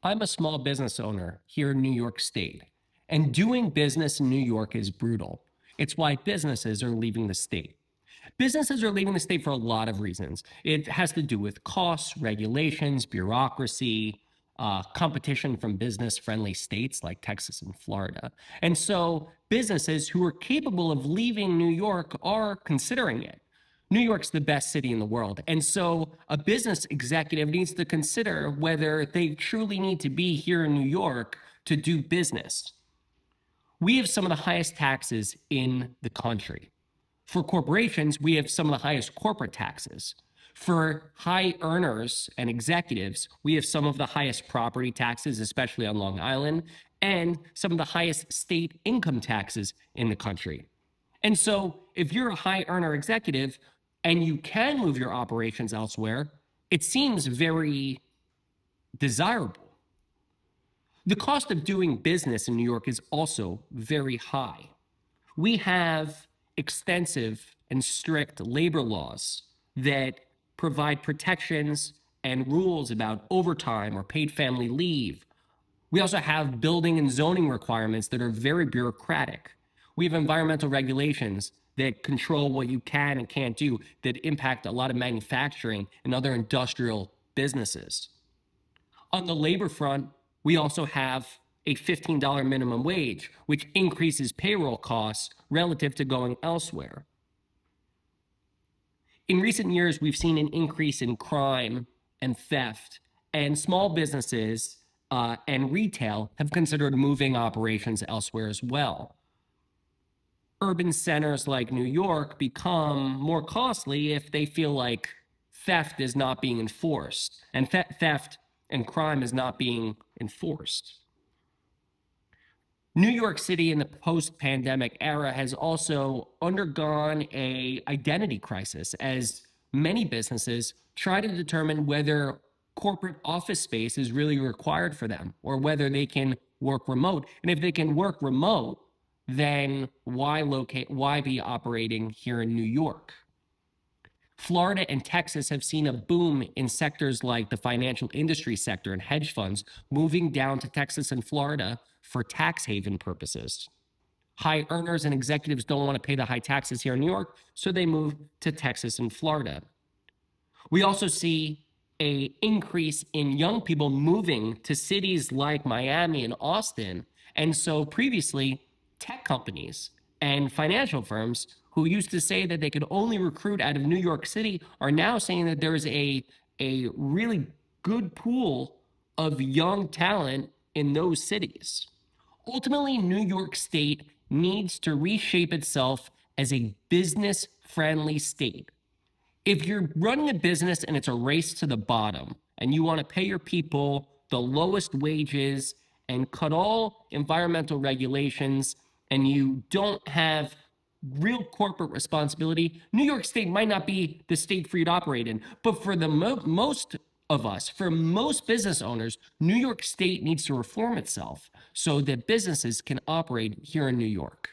I'm a small business owner here in New York State, and doing business in New York is brutal. It's why businesses are leaving the state. Businesses are leaving the state for a lot of reasons. It has to do with costs, regulations, bureaucracy, competition from business friendly states like Texas and Florida. And so businesses who are capable of leaving New York are considering it. New York's the best city in the world. And so a business executive needs to consider whether they truly need to be here in New York to do business. We have some of the highest taxes in the country. For corporations, we have some of the highest corporate taxes. For high earners and executives, we have some of the highest property taxes, especially on Long Island, and some of the highest state income taxes in the country. And so, if you're a high earner executive and you can move your operations elsewhere, it seems very desirable. The cost of doing business in New York is also very high. We have extensive and strict labor laws that provide protections and rules about overtime or paid family leave. We also have building and zoning requirements that are very bureaucratic. We have environmental regulations that control what you can and can't do that impact a lot of manufacturing and other industrial businesses. On the labor front, we also have a $15 minimum wage, which increases payroll costs relative to going elsewhere. In recent years, we've seen an increase in crime and theft, and small businesses and retail have considered moving operations elsewhere as well. Urban centers like New York become more costly if they feel like theft is not being enforced, and theft and crime is not being enforced. New York City in the post-pandemic era has also undergone a identity crisis as many businesses try to determine whether corporate office space is really required for them or whether they can work remote. And if they can work remote, then why be operating here in New York? Florida and Texas have seen a boom in sectors like the financial industry sector and hedge funds moving down to Texas and Florida for tax haven purposes. High earners and executives don't want to pay the high taxes here in New York, so they move to Texas and Florida. We also see an increase in young people moving to cities like Miami and Austin. And so previously, tech companies and financial firms who used to say that they could only recruit out of New York City are now saying that there's a really good pool of young talent in those cities. Ultimately, New York State needs to reshape itself as a business-friendly state. If you're running a business and it's a race to the bottom and you want to pay your people the lowest wages and cut all environmental regulations and you don't have real corporate responsibility, New York State might not be the state for you to operate in. But for the most of us, for most business owners, New York State needs to reform itself so that businesses can operate here in New York.